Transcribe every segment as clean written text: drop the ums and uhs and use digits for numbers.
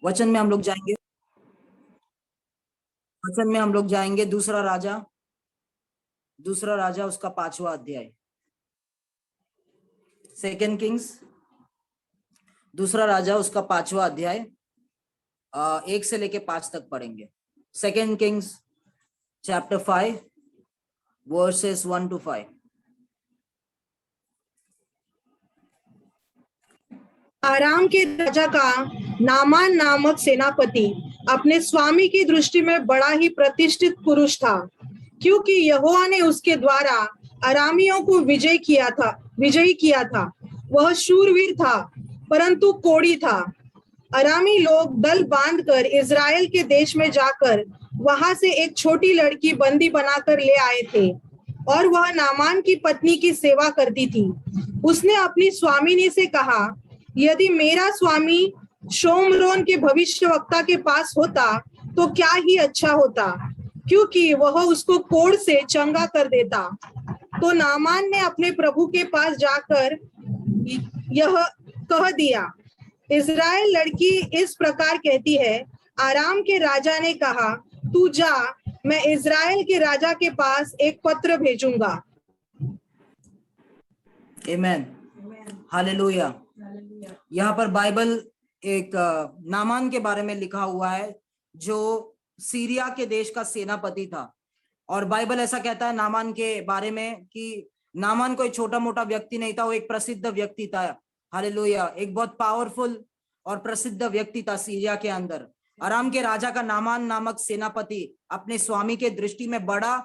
वचन में हम लोग जाएंगे, वचन में हम लोग जाएंगे दूसरा राजा उसका 5वां अध्याय, सेकेंड किंग्स दूसरा राजा उसका 5वां अध्याय 1 से लेके 5 तक पढ़ेंगे। Second Kings chapter 5 versus 1 to 5। आराम के राजा का नामान नामक सेनापति अपने स्वामी की दृष्टि में बड़ा ही प्रतिष्ठित पुरुष था, क्योंकि यहोवा ने उसके द्वारा अरामियों को विजयी किया था। वह शूरवीर था, परंतु कोढ़ी था। अरामी लोग दल बांधकर इज़राइल के देश में जाकर वहां से एक छोटी लड़की बंदी बनाकर ले आए थे, और वह नामान की पत्नी की सेवा करती थी। उसने अपनी स्वामिनी से कहा, यदि मेरा स्वामी शोमरोन के भविष्यवक्ता के पास होता तो क्या ही अच्छा होता, क्योंकि वह उसको कोढ़ से चंगा कर देता। तो नामान ने अपने प्रभु के पास जाकर यह कह दिया, इज़राइल लड़की इस प्रकार कहती है, आराम के राजा ने कहा, तू जा, मैं इज़राइल के राजा के पास एक पत्र भेजूंगा। आमेन, हालेलुया। यहाँ पर बाइबल एक नामान के बारे में लिखा हुआ है जो सीरिया के देश का सेनापति था। और बाइबल ऐसा कहता है नामान के बारे में कि नामान कोई छोटा मोटा व्यक्ति नहीं था, वो एक प्रसिद्ध व्यक्ति था। हालेलुया, एक बहुत पावरफुल और प्रसिद्ध व्यक्ति था सीरिया के अंदर। अराम के राजा का नामान नामक सेनापति अपने स्वामी के दृष्टि में बड़ा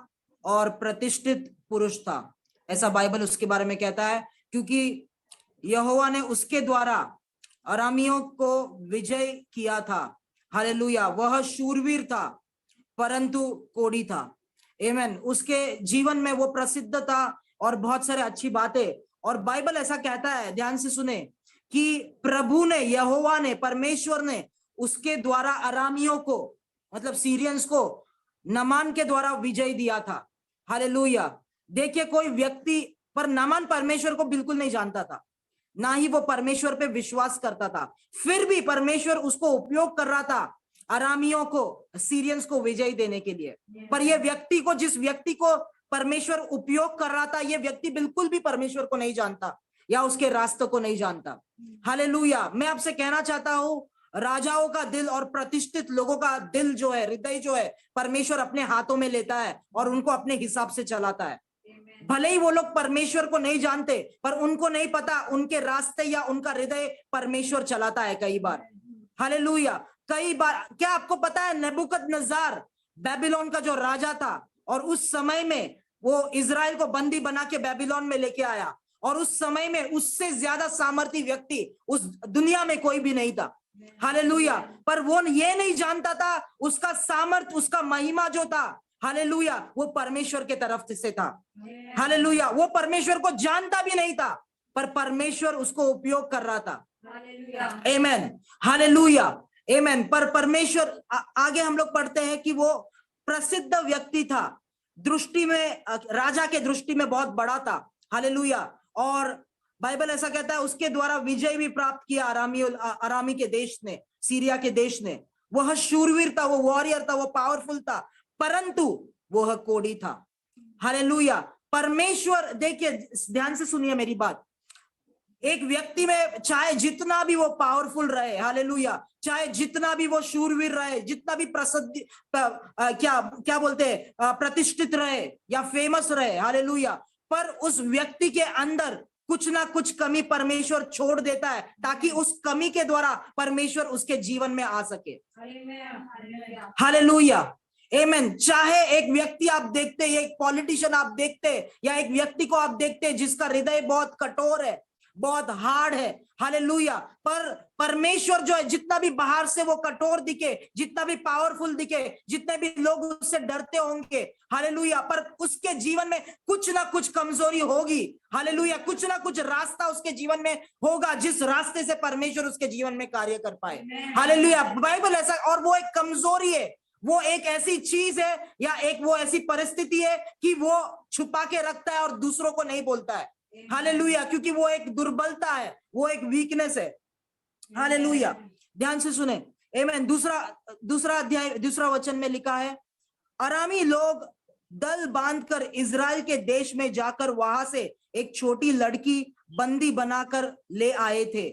और प्रतिष्ठित पुरुष था, ऐसा बाइबल उसके बारे में कहता है, क्योंकि यहोवा ने उसके द्वारा अरामियों को विजय किया था। हालेलुया, वह शूरवीर था परंतु कोढ़ी था। आमेन, उसके जीवन में वो प्रसिद्ध था और बहुत सारे अच्छी बातें। और बाइबल ऐसा कहता है, ध्यान से सुने, कि प्रभु ने, यहोवा ने, परमेश्वर ने उसके द्वारा अरामियों को, मतलब सीरियंस को नामान के द्वारा विजय दिया था। हालेलुया। देखिए, कोई व्यक्ति, पर नामान परमेश्वर को बिल्कुल नहीं जानता था, ना ही वो परमेश्वर पे विश्वास करता था, फिर भी परमेश्वर उसको उपयोग कर रहा था अरामियों को, सीरियंस को विजय देने के लिए। पर ये व्यक्ति को, जिस व्यक्ति को परमेश्वर उपयोग कर रहा था, ये व्यक्ति बिल्कुल भी परमेश्वर को नहीं जानता या उसके रास्तों को नहीं जानता। हालेलुया। मैं आपसे कहना चाहता हूं, राजाओं का दिल और प्रतिष्ठित लोगों का दिल जो है, हृदय जो है, परमेश्वर अपने हाथों में लेता है और उनको अपने हिसाब से चलाता है। भले ही वो लोग परमेश्वर को नहीं जानते, पर उनको नहीं पता उनके रास्ते या उनका हृदय परमेश्वर चलाता है कई बार। हालेलुया। कई बार, क्या आपको पता है, नेबुकदनेस्जार बेबीलोन का जो राजा था, और उस समय में वो इजराइल को बंदी बना के बेबीलोन में लेके आया, और उस समय में उससे ज्यादा सामर्थी व्यक्ति उस दुनिया में कोई भी नहीं था। हालेलुया। पर वो ये नहीं जानता था उसका सामर्थ, उसका महिमा जो था, हालेलुया, वो परमेश्वर के तरफ से था। हालेलुया। वो परमेश्वर को जानता भी नहीं था, पर परमेश्वर उसको उपयोग कर रहा था। आमेन, हालेलुया, आमेन। पर परमेश्वर, आगे हम लोग पढ़ते हैं कि वो प्रसिद्ध व्यक्ति था, दृष्टि में, राजा के दृष्टि में बहुत बड़ा था। हालेलुया। और बाइबल ऐसा कहता है उसके द्वारा विजय भी प्राप्त किया अरामी के देश ने, सीरिया के देश ने। वह शूरवीर था, वो वॉरियर था, वो पावरफुल था, परंतु वह कोढ़ी था। हालेलुया। परमेश्वर, देखिए ध्यान से सुनिए मेरी बात, एक व्यक्ति में चाहे जितना भी वो पावरफुल रहे, हालेलुया, चाहे जितना भी वो शूरवीर रहे, जितना भी प्रसिद्ध, क्या बोलते हैं, प्रतिष्ठित रहे या फेमस रहे, हालेलुया, पर उस व्यक्ति के अंदर कुछ ना कुछ कमी परमेश्वर छोड़ देता है, ताकि उस कमी के द्वारा परमेश्वर उसके जीवन में आ सके। हालेलुया, आमेन। चाहे एक व्यक्ति आप देखते, एक पॉलिटिशियन आप देखते, या एक व्यक्ति को आप देखते जिसका हृदय बहुत कठोर है, बहुत हार्ड है, हालेलुया, पर परमेश्वर जो है, जितना भी बाहर से वो कठोर दिखे, जितना भी पावरफुल दिखे, जितने भी लोग उससे डरते होंगे, हालेलुया, पर उसके जीवन में कुछ ना कुछ कमजोरी होगी। हालेलुया, कुछ ना कुछ रास्ता उसके जीवन में होगा जिस रास्ते से परमेश्वर उसके जीवन में कार्य कर पाए। हालेलुया। बाइबल ऐसा, और वो एक कमजोरी है, वो एक ऐसी चीज है, या एक वो ऐसी परिस्थिति है कि वो छुपा के रखता है और दूसरों को नहीं बोलता है। हालेलुया, क्योंकि वो एक दुर्बलता है, वो एक वीकनेस है। हालेलुया। ध्यान से सुने, आमेन। दूसरा अध्याय, दूसरा वचन में लिखा है, अरामी लोग दल बांधकर इजराइल के देश में जाकर वहां से एक छोटी लड़की बंदी बनाकर ले आए थे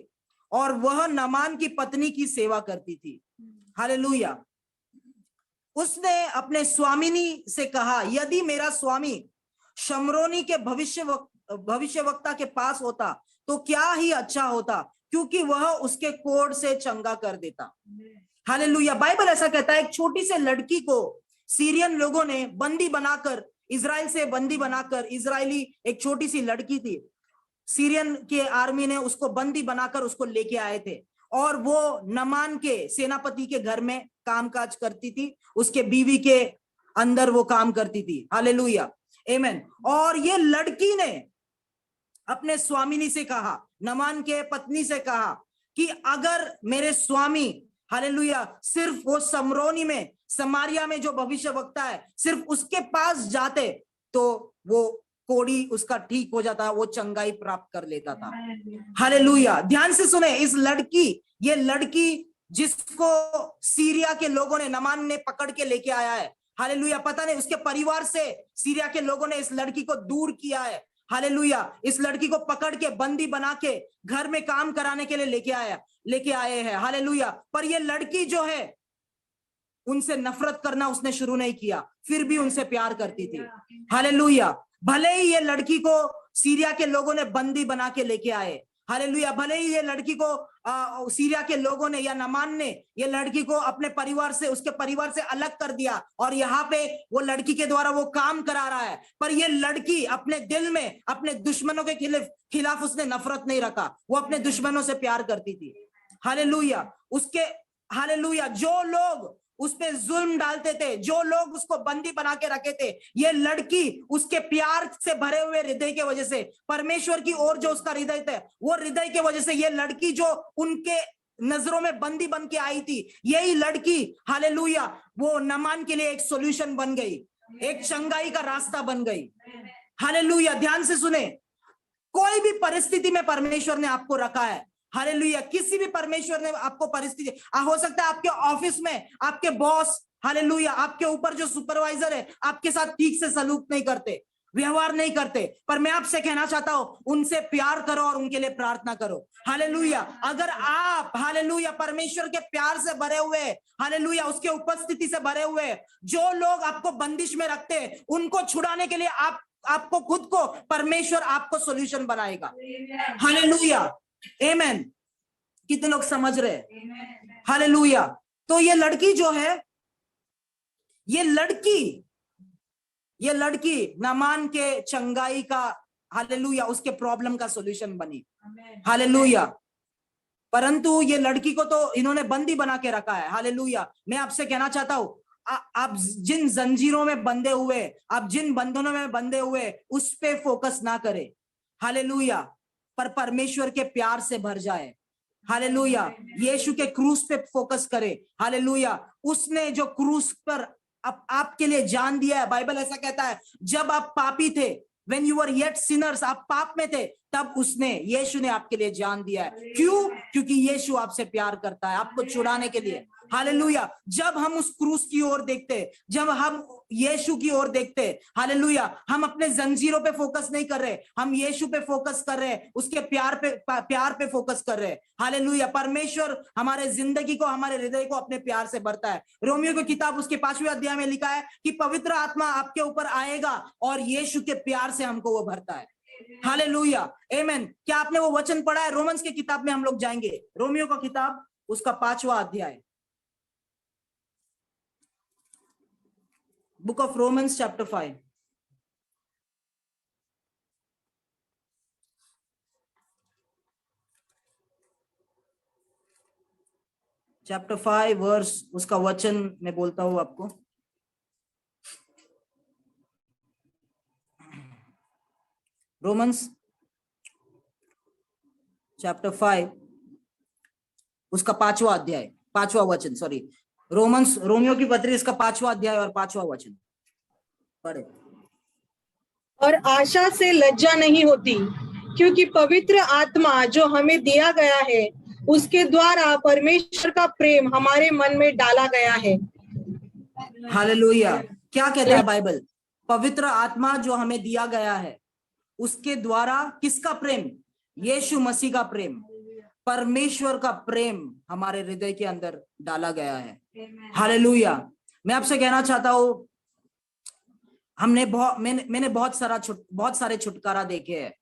और वह नामान की पत्नी की सेवा करती थी। हालेलुया। उसने अपने स्वामिनी से कहा, यदि मेरा स्वामी शमरोनी के भविष्यवक्ता के पास होता तो क्या ही अच्छा होता, क्योंकि वह उसके कोढ़ से चंगा कर देता। हालेलुया। बाइबल ऐसा कहता है, एक छोटी सी लड़की को सीरियन लोगों ने बंदी बनाकर, इजराइल से बंदी बनाकर, इजरायली एक छोटी सी लड़की थी, सीरियन के आर्मी ने उसको बंदी बनाकर उसको लेके आए थे और वो नामान के सेनापति के घर में कामकाज करती थी, उसके बीवी के अंदर वो काम करती थी। हालेलुया, आमेन। और ये लड़की ने अपने स्वामिनी से कहा, नामान के पत्नी से कहा कि अगर मेरे स्वामी, हालेलुया, सिर्फ वो समरोनी में, समारिया में जो भविष्यवक्ता है, सिर्फ उसके पास जाते तो वो कोड़ी उसका ठीक हो जाता, वो चंगाई प्राप्त कर लेता था। हालेलुया। ध्यान से सुने, ये लड़की जिसको सीरिया के लोगों ने, नामान ने पकड़ के लेके आया है, हालेलुया, पता नहीं उसके परिवार से सीरिया के लोगों ने इस लड़की को दूर किया है। हालेलुया। इस लड़की को पकड़ के बंदी बना के घर में काम कराने के लिए लेके आए हैं। हालेलुया। पर ये लड़की जो है, उनसे नफरत करना उसने शुरू नहीं किया, फिर भी उनसे प्यार करती थी। हालेलुया। भले ही ये लड़की को सीरिया के लोगों ने बंदी बना के लेके आए, हालेलुया, भले ही ये लड़की को सीरिया के लोगों ने या नामान ने ये लड़की को अपने परिवार से, उसके परिवार से अलग कर दिया और यहाँ पे वो लड़की के द्वारा वो काम करा रहा है, पर ये लड़की अपने दिल में अपने दुश्मनों के खिलाफ उसने नफरत नहीं रखा, वो अपने दुश्मनों से प्यार करती थी। हालेलुया। हालेलुया, जो लोग उस पे जुल्म डालते थे, जो लोग उसको बंदी बना के रखे थे, ये लड़की उसके प्यार से भरे हुए हृदय के वजह से, परमेश्वर की ओर जो उसका हृदय था, वो हृदय के वजह से ये लड़की जो उनके नजरों में बंदी बन के आई थी, यही लड़की, हालेलुया, वो नामान के लिए एक सॉल्यूशन बन गई, एक चंगाई का रास्ता बन गई। हालेलुया। ध्यान से सुने, कोई भी परिस्थिति में परमेश्वर ने आपको रखा है, हालेलुया, किसी भी परमेश्वर ने आपको परिस्थिति, हो सकता है आपके ऑफिस में आपके बॉस, हालेलुया, आपके ऊपर जो सुपरवाइजर है, आपके साथ ठीक से सलूक नहीं करते, व्यवहार नहीं करते, पर मैं आपसे कहना चाहता हूं, उनसे प्यार करो और उनके लिए प्रार्थना करो। हालेलुया। अगर आप, हालेलुया, परमेश्वर के प्यार से भरे हुए, हालेलुया, उसके उपस्थिति से भरे हुए, जो लोग आपको बंदिश में रखते हैं, उनको छुड़ाने के लिए आपको खुद को, परमेश्वर आपको सोल्यूशन बनाएगा। हालेलुया, आमेन। कितने लोग समझ रहे हैं? हालेलुया। तो ये लड़की जो है, ये लड़की नामान के चंगाई का, हालेलुया, उसके प्रॉब्लम का सॉल्यूशन बनी। हालेलुया। परंतु ये लड़की को तो इन्होंने बंदी बना के रखा है। हालेलुया। मैं आपसे कहना चाहता हूं, आप जिन जंजीरों में बंधे हुए, आप जिन बंधनों में बंधे हुए, उस पे फोकस ना करें। हालेलुया। पर परमेश्वर के प्यार से भर जाए। हालेलुया। यीशु के क्रूस पे फोकस करे। हालेलुया। उसने जो क्रूस पर आपके लिए जान दिया है, बाइबल ऐसा कहता है, जब आप पापी थे, when you were yet sinners, आप पाप में थे, तब यीशु ने आपके लिए जान दिया है। क्यों? क्योंकि यीशु आपसे प्यार करता है, आपको छुड़ाने के लिए। हालेलुया। जब हम उस क्रूस की ओर देखते, जब हम यीशु की ओर देखते, हालेलुया, हम अपने जंजीरों पे फोकस नहीं कर रहे, हम यीशु पे फोकस कर रहे हैं, उसके प्यार पे फोकस कर रहे हैं। हालेलुया। परमेश्वर हमारे जिंदगी को, हमारे हृदय को अपने प्यार से भरता है। रोमियो की किताब उसके 5वें अध्याय में लिखा है कि पवित्र आत्मा आपके ऊपर आएगा और यीशु के प्यार से हमको वो भरता है। हालेलुया, आमेन। क्या आपने वो वचन पढ़ा है? रोमन्स की किताब में हम लोग जाएंगे, रोमियो का किताब उसका 5वां अध्याय, book of Romans chapter 5। Chapter 5 verse, उसका वचन मैं बोलता हूं आपको। रोमन्स चैप्टर 5 उसका 5वां अध्याय, 5वां वचन, सॉरी, रोमियो की पत्री इसका 5वां अध्याय और 5वां वचन पढ़े। और आशा से लज्जा नहीं होती, क्योंकि पवित्र आत्मा जो हमें दिया गया है उसके द्वारा परमेश्वर का प्रेम हमारे मन में डाला गया है। हालेलुया। क्या कहता है बाइबल? पवित्र आत्मा जो हमें दिया गया है, उसके द्वारा किसका प्रेम? यीशु मसीह का प्रेम, परमेश्वर का प्रेम हमारे हृदय के अंदर डाला गया है। हालेलुया। मैं आपसे कहना चाहता हूं, मैंने बहुत सारे छुटकारा देखे हैं,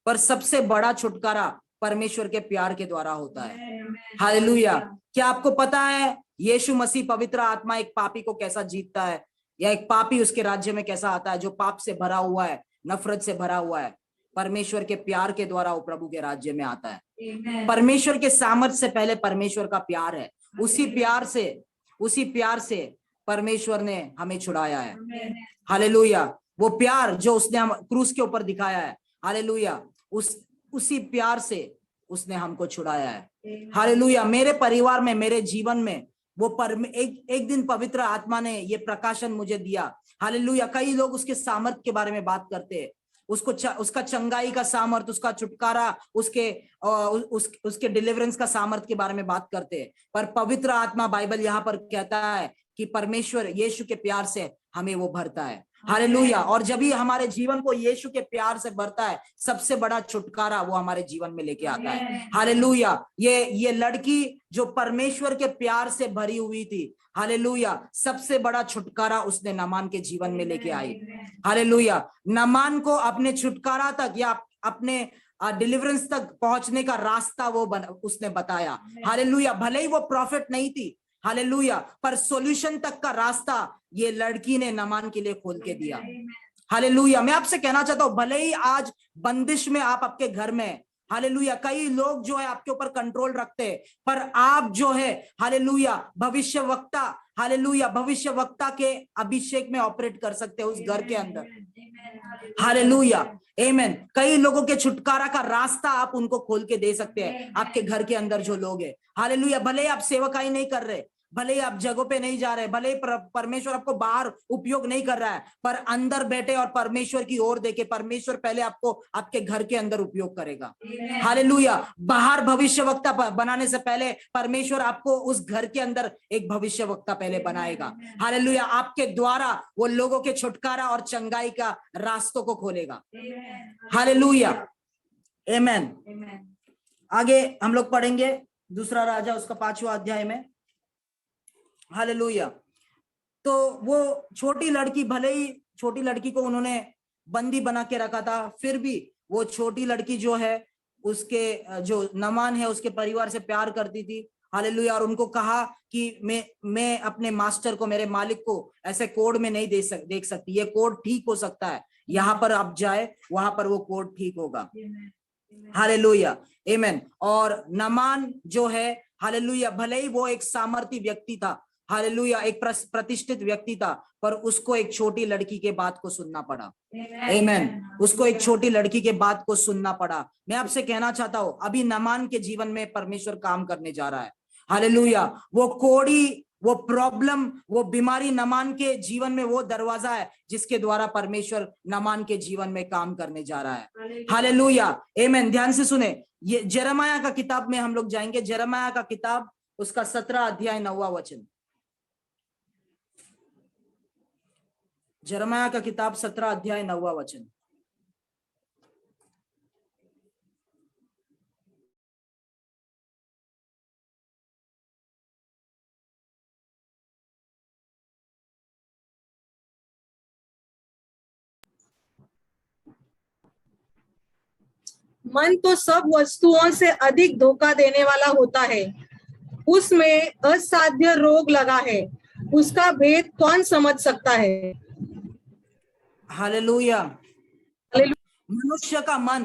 पर सबसे बड़ा छुटकारा परमेश्वर के प्यार के द्वारा होता है। हालेलुया। क्या आपको पता है यीशु मसीह पवित्र आत्मा एक पापी को कैसा जीतता है, या एक पापी उसके राज्य में कैसा आता है? जो पाप से भरा हुआ है, नफरत से भरा हुआ है, परमेश्वर के प्यार के द्वारा वो प्रभु के राज्य में आता है। परमेश्वर के सामर्थ्य से पहले परमेश्वर का प्यार है। उसी प्यार से परमेश्वर ने हमें छुड़ाया है। हालेलुया। वो प्यार जो उसने हम क्रूस के ऊपर दिखाया है, हालेलुया, उसी प्यार से उसने हमको छुड़ाया है। हालेलुया। मेरे परिवार में, मेरे जीवन में वो एक दिन पवित्र आत्मा ने ये प्रकाशन मुझे दिया। हालेलुया। कई लोग उसके सामर्थ्य के बारे में बात करते हैं, उसका चंगाई का सामर्थ, उसका छुटकारा, उसके डिलीवरेंस का सामर्थ के बारे में बात करते हैं, पर पवित्र आत्मा बाइबल यहाँ पर कहता है कि परमेश्वर यीशु के प्यार से हमें वो भरता है। हालेलुया। और जब ही हमारे जीवन को यीशु के प्यार से भरता है, सबसे बड़ा छुटकारा वो हमारे जीवन में लेके आता है। हालेलुया। ये लड़की जो परमेश्वर के प्यार से भरी हुई थी, हालेलुया, सबसे बड़ा छुटकारा उसने नामान के जीवन में लेके आई। हालेलुया। नामान को अपने छुटकारा तक या अपने डिलीवरेंस तक पहुंचने का रास्ता उसने बताया। हालेलुया। भले ही वो प्रॉफिट नहीं थी, हालेलुया, पर सॉल्यूशन तक का रास्ता ये लड़की ने नामान के लिए खोल के दिया। हालेलुया। मैं आपसे कहना चाहता हूं, भले ही आज बंदिश में आप आपके घर में, हालेलुया, कई लोग जो है आपके ऊपर कंट्रोल रखते हैं, पर आप जो है, हालेलुया, भविष्यवक्ता, हालेलुया, भविष्यवक्ता के अभिषेक में ऑपरेट कर सकते हैं उस घर के अंदर। हालेलुया, आमेन। कई लोगों के छुटकारा का रास्ता आप उनको खोल के दे सकते हैं, आपके घर के अंदर जो लोग हैं। हालेलुया। भले ही आप सेवकाई नहीं कर रहे, भले ही आप जगहों पे नहीं जा रहे, भले ही परमेश्वर आपको बाहर उपयोग नहीं कर रहा है, पर अंदर बैठे और परमेश्वर की ओर देखे, परमेश्वर पहले आपको आपके घर के अंदर उपयोग करेगा। हालेलुया। बाहर भविष्यवक्ता बनाने से पहले परमेश्वर आपको उस घर के अंदर एक भविष्यवक्ता पहले बनाएगा। हालेलुया। आपके द्वारा वो लोगों के छुटकारा और चंगाई का रास्तों को खोलेगा। हालेलुया, आमेन। आगे हम लोग पढ़ेंगे दूसरा राजा उसका 5वां अध्याय में। हालेलुया। तो वो छोटी लड़की, भले ही छोटी लड़की को उन्होंने बंदी बना के रखा था, फिर भी वो छोटी लड़की जो है, उसके जो नामान है, उसके परिवार से प्यार करती थी। हालेलुया। और उनको कहा कि मैं अपने मास्टर को, मेरे मालिक को ऐसे कोड में नहीं देख सकती, ये कोड ठीक हो सकता है, यहाँ पर आप जाए, वहां पर वो कोड ठीक होगा। हालेलुया, आमेन। और नामान जो है, हालेलुया, भले ही वो एक सामर्थी व्यक्ति था, हालेलुया, एक प्रतिष्ठित व्यक्ति था, पर उसको एक छोटी लड़की के बात को सुनना पड़ा। आमेन। उसको एक छोटी लड़की के बात को सुनना पड़ा। मैं आपसे कहना चाहता हूं, अभी नामान के जीवन में परमेश्वर काम करने जा रहा है। हालेलुया। वो कोड़ी, वो प्रॉब्लम, वो बीमारी नामान के जीवन में वो दरवाजा है जिसके द्वारा परमेश्वर नामान के जीवन में काम करने जा रहा है। हालेलुया, आमेन। ध्यान से सुने, ये यिर्मयाह का किताब में हम लोग जाएंगे। यिर्मयाह का किताब उसका 17 अध्याय 9वां वचन। यिर्मयाह का किताब 17 अध्याय 9वां वचन। मन तो सब वस्तुओं से अधिक धोखा देने वाला होता है, उसमें असाध्य रोग लगा है, उसका भेद कौन समझ सकता है। हालेलुया। मनुष्य का मन,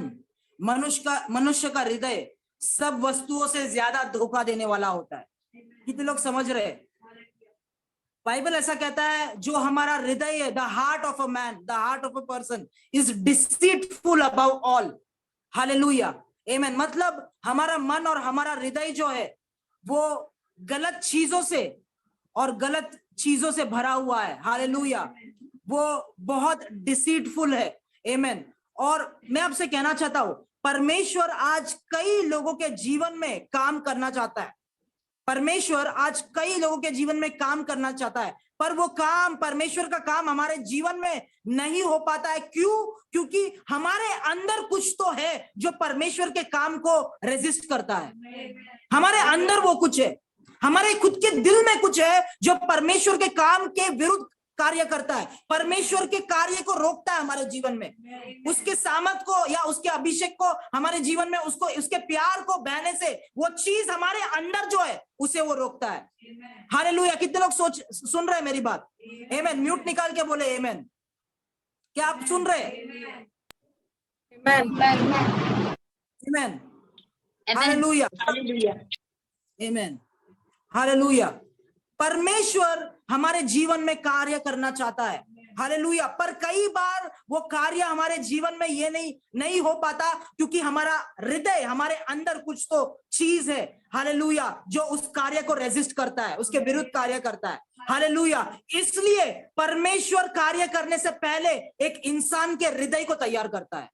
मनुष्य का हृदय सब वस्तुओं से ज्यादा धोखा देने वाला होता है। कितने लोग समझ रहे हैं? बाइबल ऐसा कहता है, जो हमारा हृदय है, the heart of a man, the heart of a person is deceitful above all. Hallelujah, amen. मतलब हमारा मन और हमारा हृदय जो है, वो गलत चीजों से और गलत चीजों से भरा हुआ है। हालेलुया। वो बहुत डिसीटफुल है। आमेन। और मैं आपसे कहना चाहता हूं, परमेश्वर आज कई लोगों के जीवन में काम करना चाहता है। परमेश्वर आज कई लोगों के जीवन में काम करना चाहता है, पर वो काम, परमेश्वर का काम हमारे जीवन में नहीं हो पाता है। क्यों? क्योंकि हमारे अंदर कुछ तो है जो परमेश्वर के काम को रेजिस्ट करता है। हमारे अंदर वो कुछ है, हमारे खुद के दिल में कुछ है जो परमेश्वर के काम के विरुद्ध कार्य करता है, परमेश्वर के कार्य को रोकता है हमारे जीवन में, उसके सामर्थ को या उसके अभिषेक को हमारे जीवन में, उसको, उसके प्यार को बहने से वो चीज हमारे अंदर जो है उसे वो रोकता है। हालेलुया। कितने लोग सुन रहे हैं मेरी बात? आमेन। म्यूट निकाल के बोले आमेन। क्या आप सुन रहे हैं? आमेन। हालेलुया। आमेन। हालेलुया। परमेश्वर हमारे जीवन में कार्य करना चाहता है। हालेलुया। पर कई बार वो कार्य हमारे जीवन में ये नहीं हो पाता, क्योंकि हमारा हृदय, हमारे अंदर कुछ तो चीज है, हालेलुया, जो उस कार्य को रेजिस्ट करता है, उसके विरुद्ध कार्य करता है। हालेलुया। इसलिए परमेश्वर कार्य करने से पहले एक इंसान के हृदय को तैयार करता है।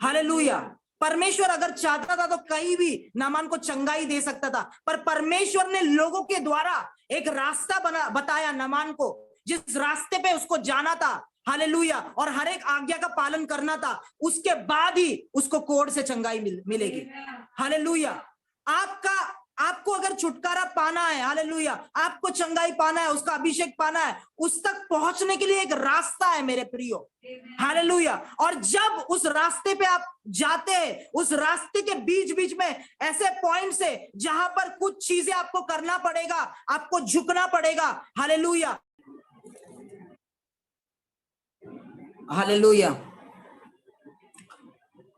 हालेलुया। परमेश्वर अगर चाहता था तो कहीं भी नामान को चंगाई दे सकता था, पर परमेश्वर ने लोगों के द्वारा एक रास्ता बताया नामान को, जिस रास्ते पे उसको जाना था। हालेलुया। और हर एक आज्ञा का पालन करना था, उसके बाद ही उसको कोढ़ से चंगाई मिलेगी। हालेलुया। आपको अगर छुटकारा पाना है, हालेलुया, आपको चंगाई पाना है, उसका अभिषेक पाना है, उस तक पहुंचने के लिए एक रास्ता है मेरे प्रियो। हालेलुया। और जब उस रास्ते पे आप जाते हैं, उस रास्ते के बीच बीच में ऐसे पॉइंट्स है जहां पर कुछ चीजें आपको करना पड़ेगा, आपको झुकना पड़ेगा। हालेलुया। हालेलुया।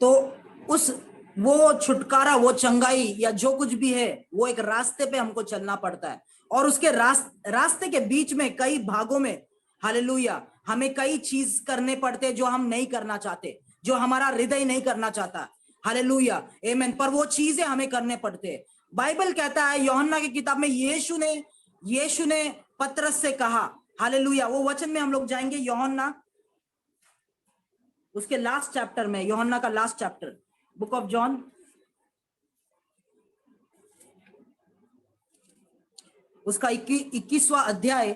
तो वो छुटकारा, वो चंगाई या जो कुछ भी है, वो एक रास्ते पे हमको चलना पड़ता है। और उसके रास्ते के बीच में कई भागों में, हालेलुया, हमें कई चीज करने पड़ते हैं जो हम नहीं करना चाहते, जो हमारा हृदय नहीं करना चाहता। हालेलुया। आमीन। पर वो चीजें हमें करने पड़ते हैं। बाइबल कहता है यूहन्ना की किताब में, यीशु ने पतरस से कहा, हालेलुया, वो वचन में हम लोग जाएंगे, यूहन्ना उसके लास्ट चैप्टर में, यूहन्ना का last chapter, book of John, उसका 21वां अध्याय,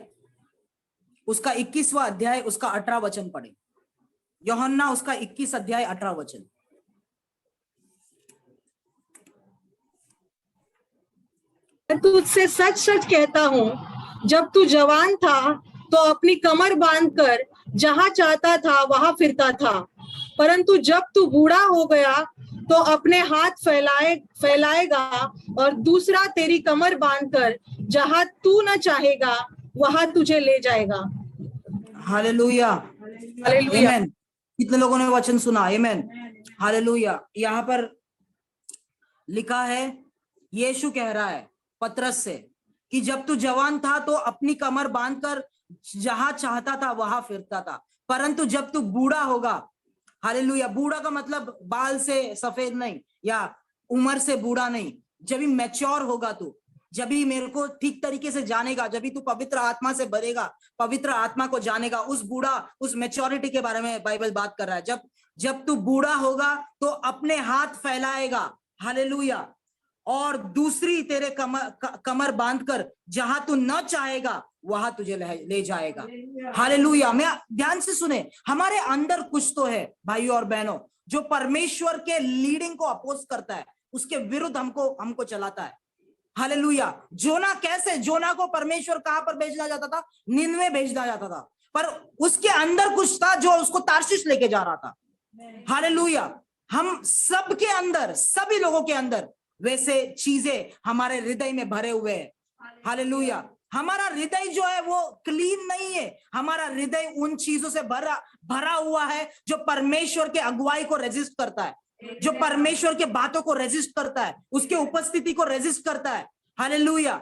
उसका 21वां अध्याय, उसका 18 वचन पढ़े। यूहन्ना उसका 21 अध्याय 18 वचन। मैं तुझसे सच सच कहता हूँ, जब तू जवान था तो अपनी कमर बांधकर जहां चाहता था वहां फिरता था, परंतु जब तू बूढ़ा हो गया तो अपने हाथ फैलाएगा और दूसरा तेरी कमर बांधकर जहां तू न चाहेगा वहां तुझे ले जाएगा। हालेलुया। हालेलुया। आमीन। कितने लोगों ने वचन सुना? आमीन। हालेलुया। यहाँ पर लिखा है, यीशु कह रहा है पतरस से कि जब तू जवान था तो अपनी कमर बांधकर जहां चाहता था वहां फिरता था, परंतु जब तू बूढ़ा होगा, हालेलुया, बूढ़ा का मतलब बाल से सफेद नहीं या उम्र से बूढ़ा नहीं, जब भी मैच्योर होगा तू, जब भी मेरे को ठीक तरीके से जानेगा, जब भी तू पवित्र आत्मा से भरेगा, पवित्र आत्मा को जानेगा, उस मैच्योरिटी के बारे में बाइबल बात कर रहा है। जब तू बूढ़ा होगा तो अपने हाथ फैलाएगा, हालेलुया, और दूसरी तेरे कमर बांधकर जहां तू न चाहेगा वहां तुझे ले जाएगा। हालेलुया। मैं ध्यान से सुने, हमारे अंदर कुछ तो है भाइयों और बहनों, जो परमेश्वर के लीडिंग को अपोज करता है, उसके विरुद्ध हमको चलाता है। हालेलुया। जोना को परमेश्वर कहां पर भेजना जाता था? निनवे भेजना जाता था, पर उसके अंदर कुछ था जो उसको तार्शिश लेके जा रहा था। हालेलुया। हम सबके अंदर, सभी लोगों के अंदर वैसे चीजें हमारे हृदय में भरे हुए हैं। हालेलुया। हमारा हृदय जो है वो क्लीन नहीं है, हमारा हृदय उन चीजों से भरा हुआ है जो परमेश्वर के अगुवाई को रेजिस्ट करता है, जो परमेश्वर के बातों को रेजिस्ट करता है, उसके उपस्थिति को रेजिस्ट करता है। हालेलुया।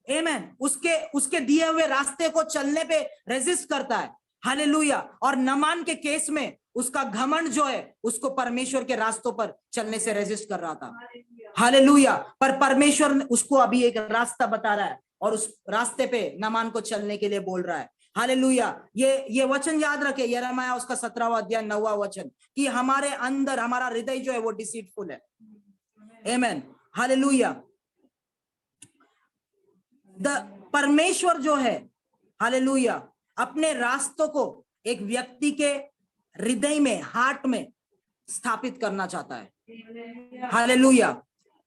आमीन। उसके दिए हुए रास्ते को चलने पे रेजिस्ट करता है। हालेलुया। और नमान के केस में उसका घमंड जो है उसको परमेश्वर के रास्तों पर चलने से रेजिस्ट कर रहा था। हालेलुया। पर परमेश्वर उसको अभी एक रास्ता बता रहा है और उस रास्ते पे नमान को चलने के लिए बोल रहा है। हालेलुया। ये वचन याद रखे, यिर्मयाह उसका 17वां अध्याय 9वां वचन, कि हमारे अंदर हमारा हृदय जो है वो डिसीटफुल है। आमेन, हालेलुया। परमेश्वर जो है, हालेलुया, अपने रास्तों को एक व्यक्ति के हृदय में, हार्ट में स्थापित करना चाहता है। हालेलुया।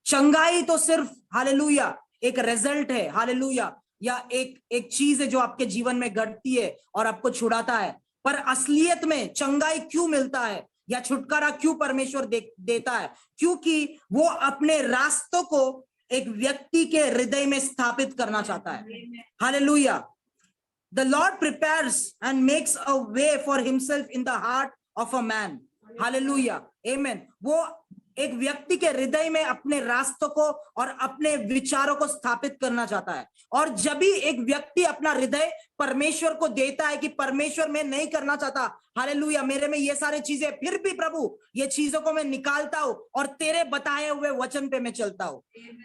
चंगाई तो सिर्फ, हालेलुया, एक रिजल्ट है, हालेलुया, या एक चीज है जो आपके जीवन में घटती है और आपको छुड़ाता है। पर असलियत में चंगाई क्यों मिलता है या छुटकारा क्यों परमेश्वर देता है? क्योंकि वो अपने रास्तों को एक व्यक्ति के हृदय में स्थापित करना चाहता है। Hallelujah. The Lord prepares and makes a way for himself in the heart of a man. Hallelujah, amen. वो एक व्यक्ति के हृदय में अपने रास्तों को और अपने विचारों को स्थापित करना चाहता है। और जब भी एक व्यक्ति अपना हृदय परमेश्वर को देता है कि परमेश्वर मैं नहीं करना चाहता, हालेलुया, मेरे में ये सारी चीजें, फिर भी प्रभु ये चीजों को मैं निकालता हूं और तेरे बताए हुए वचन पे मैं चलता हूं।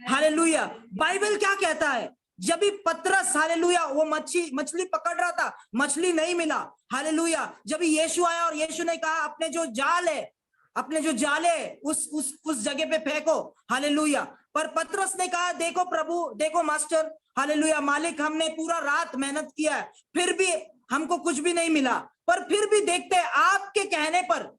हालेलुया। बाइबल क्या कहता है? जब भी पतरस, हालेलुया, वो मछली पकड़ रहा था, मछली नहीं मिला, हालेलुया, जब यीशु आया और यीशु ने कहा अपने जो जाल है उस जगह पे फेंको, हालेलुया। पर पतरस ने कहा देखो प्रभु, देखो मास्टर, हालेलुया, मालिक, हमने पूरा रात मेहनत किया है, फिर भी हमको कुछ भी नहीं मिला, पर फिर भी देखते हैं आपके कहने पर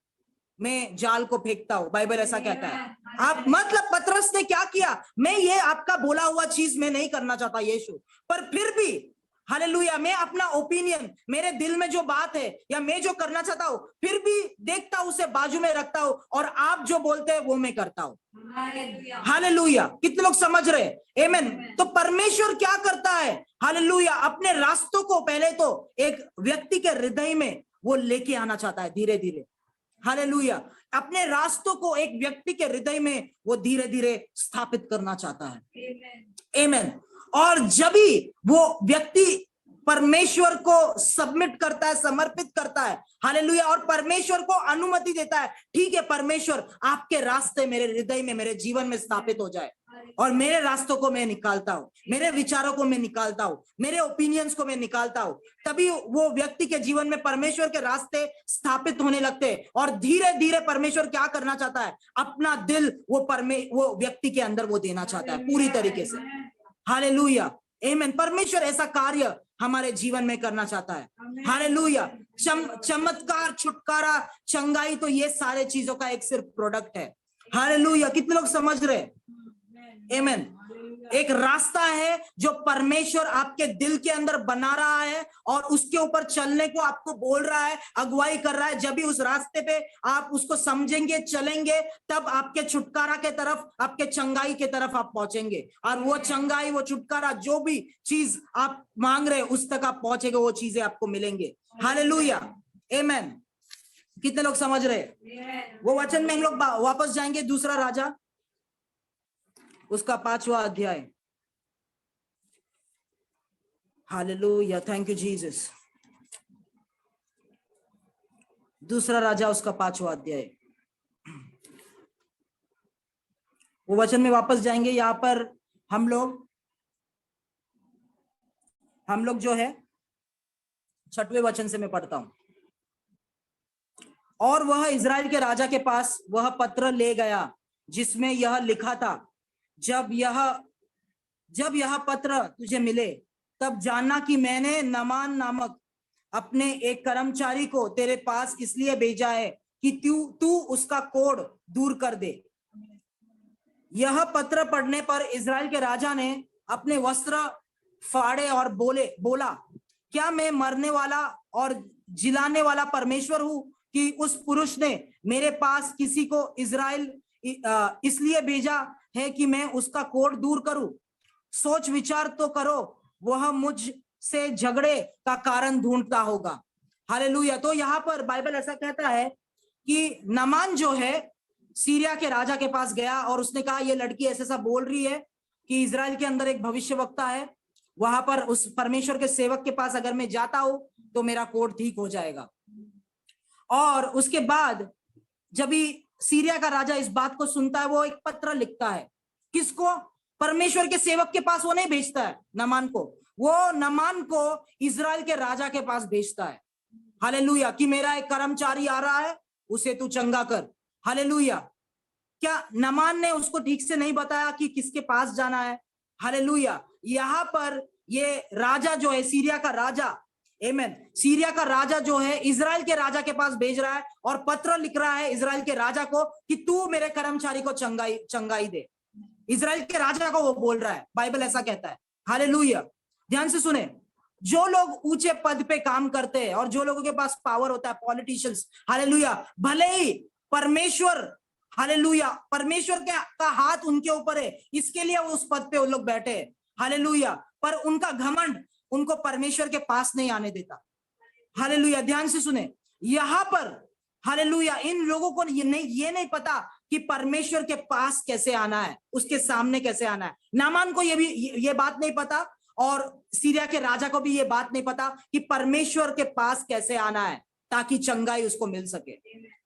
मैं जाल को फेंकता हूं। बाइबल ऐसा कहता है। आप मतलब पतरस ने क्या किया? मैं ये आपका बोला हुआ चीज मैं नहीं करना चाहता यीशु, पर फिर भी, हालेलुया, मैं अपना ओपिनियन, मेरे दिल में जो बात है या मैं जो करना चाहता हूं, फिर भी देखता हूं, उसे बाजू में रखता हूं और आप जो बोलते हैं वो मैं करता हूं। हालेलुया। कितने लोग समझ रहे? आमेन। तो परमेश्वर क्या करता है? हालेलुया, अपने रास्तों को पहले तो एक व्यक्ति के हृदय में वो लेके आना चाहता है धीरे धीरे। हालेलुया। अपने रास्तों को एक व्यक्ति के हृदय में वो धीरे धीरे स्थापित करना चाहता है। आमेन। और जब भी वो व्यक्ति परमेश्वर को सबमिट करता है, समर्पित करता है, हालेलुया, और परमेश्वर को अनुमति देता है, ठीक है परमेश्वर, आपके रास्ते मेरे हृदय में, मेरे जीवन में स्थापित हो जाए और मेरे रास्तों को मैं निकालता हूं, मेरे विचारों को मैं निकालता हूं, मेरे ओपिनियंस को मैं निकालता हूं, तभी वो व्यक्ति के जीवन में परमेश्वर के रास्ते स्थापित होने लगते हैं। और धीरे धीरे परमेश्वर क्या करना चाहता है? अपना दिल वो व्यक्ति के अंदर वो देना चाहता है पूरी तरीके से। हालेलुया, आमेन। परमेश्वर ऐसा कार्य हमारे जीवन में करना चाहता है। हालेलुया। चमत्कार, छुटकारा, चंगाई, तो ये सारे चीजों का एक सिर्फ प्रोडक्ट है। हालेलुया। कितने लोग समझ रहे? आमेन। एक रास्ता है जो परमेश्वर आपके दिल के अंदर बना रहा है और उसके ऊपर चलने को आपको बोल रहा है, अगुवाई कर रहा है। जब भी उस रास्ते पे आप उसको समझेंगे, चलेंगे, तब आपके छुटकारा के तरफ, आपके चंगाई के तरफ आप पहुंचेंगे। और वो चंगाई, वो छुटकारा, जो भी चीज आप मांग रहे उस तक आप पहुंचेंगे, वो चीजें आपको मिलेंगे। हालेलुया, आमेन। कितने लोग समझ रहे? वो वचन में हम लोग वापस जाएंगे, दूसरा राजा उसका 5वां अध्याय। Hallelujah, thank you Jesus. दूसरा राजा उसका 5वां अध्याय, वो वचन में वापस जाएंगे। यहां पर हम लोग जो है 6वें वचन से मैं पढ़ता हूं। और वह इजराइल के राजा के पास वह पत्र ले गया जिसमें यह लिखा था, जब यह पत्र तुझे मिले तब जानना कि मैंने नमान नामक अपने एक कर्मचारी को तेरे पास इसलिए भेजा है कि तू उसका कोढ़ दूर कर दे। यह पत्र पढ़ने पर इजराइल के राजा ने अपने वस्त्र फाड़े और बोला, क्या मैं मरने वाला और जिलाने वाला परमेश्वर हूं कि उस पुरुष ने मेरे पास किसी को इजराइल इसलिए भेजा है कि मैं उसका कोढ़ दूर करूं? सोच विचार तो करो, वह मुझ से झगड़े का कारण ढूंढता होगा। हालेलुया। तो यहाँ पर बाइबल ऐसा कहता है कि नामान जो है सीरिया के राजा के पास गया और उसने कहा ये लड़की ऐसा बोल रही है कि इजराइल के अंदर एक भविष्यवक्ता है, वहां पर उस परमेश्वर के सेवक के पास अगर मैं जाता हूं तो मेरा कोढ़ ठीक हो जाएगा। और उसके बाद जब भी सीरिया का राजा इस बात को सुनता है, वो एक पत्र लिखता है। किसको? परमेश्वर के सेवक के पास वो नहीं भेजता है नामान को, वो नामान को इजराइल के राजा के पास भेजता है, हालेलुया, कि मेरा एक कर्मचारी आ रहा है, उसे तू चंगा कर। हालेलुया। क्या नामान ने उसको ठीक से नहीं बताया कि किसके पास जाना है? हालेलुया। यहाँ पर ये राजा जो है, सीरिया का राजा, आमेन, सीरिया का राजा जो है इजराइल के राजा के पास भेज रहा है और पत्र लिख रहा है इजराइल के राजा को कि तू मेरे कर्मचारी को चंगाई दे। इजराइल के राजा को वो बोल रहा है, बाइबल ऐसा कहता है। हालेलुया। ध्यान से सुने, जो लोग ऊंचे पद पे काम करते हैं और जो लोगों के पास पावर होता है, पॉलिटिशियंस, हालेलुया, भले ही परमेश्वर, हालेलुया, परमेश्वर का हाथ उनके ऊपर है, इसके लिए वो उस पद पे वो लोग बैठे हैं, हालेलुया, पर उनका घमंड उनको परमेश्वर के पास नहीं आने देता। हालेलुया। ध्यान से सुने, यहां पर हालेलुया इन लोगों को ये नहीं पता कि परमेश्वर के पास कैसे आना है, उसके सामने कैसे आना है। नामान को ये बात नहीं पता और सीरिया के राजा को भी ये बात नहीं पता कि परमेश्वर के पास कैसे आना है ताकि चंगाई उसको मिल सके।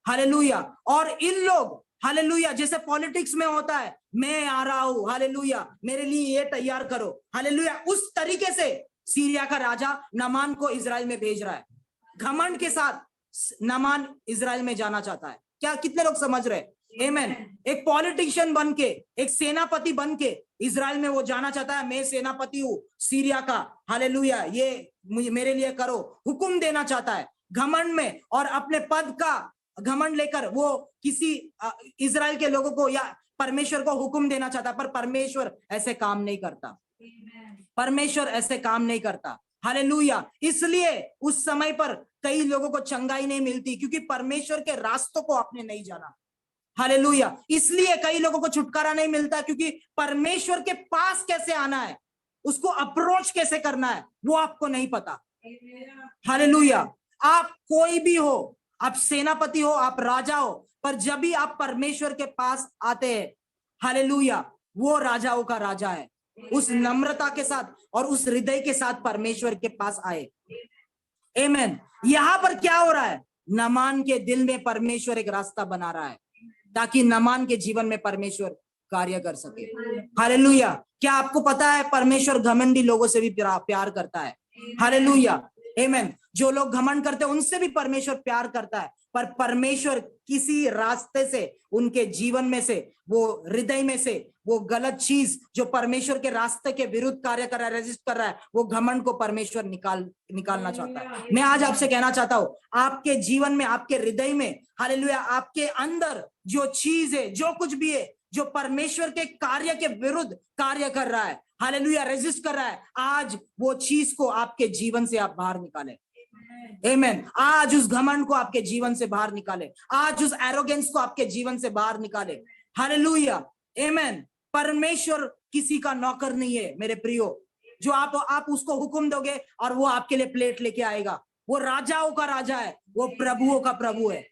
हालेलुया। और इन लोग, हालेलुया, जैसे पॉलिटिक्स में होता है, मैं आ रहा हूं, हालेलुया, मेरे लिए ये तैयार करो, हालेलुया, उस तरीके से सीरिया का राजा नामान को इजराइल में भेज रहा है। घमंड के साथ नामान इजराइल में जाना चाहता है। क्या कितने लोग समझ रहे? आमेन। एक पॉलिटिशियन बन के, एक सेनापति बन के इजराइल में वो जाना चाहता है, मैं सेनापति हूं सीरिया का, हालेलुया, ये मुझे मेरे लिए करो, हुक्म देना चाहता है घमंड में, और अपने पद का घमंड लेकर वो किसी इजराइल के लोगों को या परमेश्वर को हुक्म देना चाहता है। पर परमेश्वर ऐसे काम नहीं करता, परमेश्वर ऐसे काम नहीं करता। हालेलुया। इसलिए उस समय पर कई लोगों को चंगाई नहीं मिलती क्योंकि परमेश्वर के रास्तों को आपने नहीं जाना। हालेलुया। इसलिए कई लोगों को छुटकारा नहीं मिलता क्योंकि परमेश्वर के पास कैसे आना है, उसको अप्रोच कैसे करना है, वो आपको नहीं पता। हालेलुया। आप कोई भी हो, आप सेनापति हो, आप राजा हो, पर जब भी आप परमेश्वर के पास आते हैं, हालेलुया, वो राजाओं का राजा है। उस नम्रता के साथ और उस हृदय के साथ परमेश्वर के पास आए। आमेन। यहां पर क्या हो रहा है? नामान के दिल में परमेश्वर एक रास्ता बना रहा है ताकि नामान के जीवन में परमेश्वर कार्य कर सके। हालेलुया। क्या आपको पता है परमेश्वर घमंडी लोगों से भी प्यार करता है? हालेलुया। आमेन। जो लोग घमंड करते हैं उनसे भी परमेश्वर प्यार करता है, पर परमेश्वर किसी रास्ते से उनके जीवन में से, वो हृदय में से वो गलत चीज जो परमेश्वर के रास्ते के विरुद्ध कार्य कर रहा है, रेजिस्ट कर रहा है, वो घमंड को परमेश्वर निकालना चाहता है। मैं आज आपसे कहना चाहता हूं, आपके जीवन में, आपके हृदय में, हालेलुया, आपके अंदर जो चीज है, जो कुछ भी है, जो परमेश्वर के कार्य के विरुद्ध कार्य कर रहा है, हालेलुया, रेजिस्ट कर रहा है, आज वो चीज को आपके जीवन से आप बाहर निकालें। आमेन। आज उस घमंड को आपके जीवन से बाहर निकाले, आज उस एरोगेंस को आपके जीवन से बाहर निकाले। हालेलुया। आमेन। परमेश्वर किसी का नौकर नहीं है मेरे प्रियो, जो आप उसको हुक्म दोगे और वो आपके लिए प्लेट लेके आएगा। वो राजाओं का राजा है, वो प्रभुओं का प्रभु है।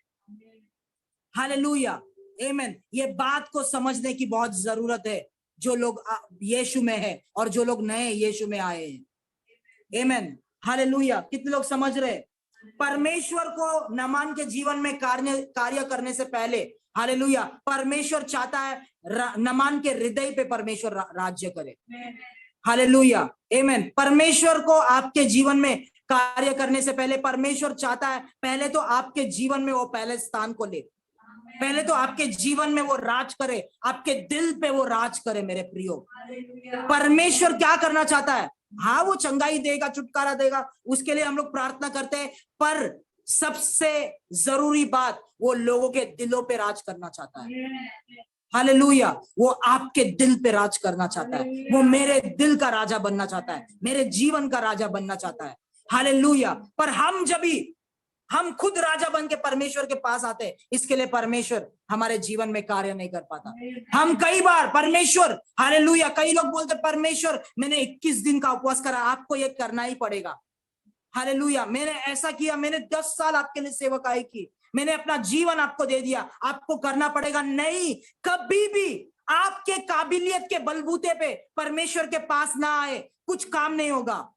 हालेलुया। आमेन। ये बात को समझने की बहुत जरूरत है, जो लोग यीशु में है और जो लोग नए यीशु में आए हैं। आमेन। हालेलुया। कितने लोग समझ रहे? परमेश्वर को नामान के जीवन में कार्य करने से पहले, हालेलुया, परमेश्वर चाहता है नामान के हृदय पे परमेश्वर राज्य करे। हालेलुया। आमेन। परमेश्वर को आपके जीवन में कार्य करने से पहले परमेश्वर चाहता है पहले तो आपके जीवन में वो पहले स्थान को ले, पहले तो आपके जीवन में वो राज करे, आपके दिल पे वो राज करे। मेरे प्रियो, परमेश्वर क्या करना चाहता है? हाँ, वो चंगाई देगा, छुटकारा देगा, उसके लिए हम लोग प्रार्थना करते हैं, पर सबसे जरूरी बात, वो लोगों के दिलों पे राज करना चाहता है। हालेलुया। वो आपके दिल पे राज करना चाहता है, वो मेरे दिल का राजा बनना चाहता है, मेरे जीवन का राजा बनना चाहता है। हालेलुया। पर हम खुद राजा बन के परमेश्वर के पास आते हैं, इसके लिए परमेश्वर हमारे जीवन में कार्य नहीं कर पाता। हम कई बार परमेश्वर, हालेलुया, कई लोग बोलते परमेश्वर मैंने 21 दिन का उपवास करा, आपको ये करना ही पड़ेगा। हालेलुया। मैंने ऐसा किया, मैंने 10 साल आपके लिए सेवकाई की, मैंने अपना जीवन आपको दे दिया, आपको करना पड़ेगा। नहीं, कभी भी आपके काबिलियत के बलबूते पे परमेश्वर के पास ना आए, कुछ काम नहीं होगा।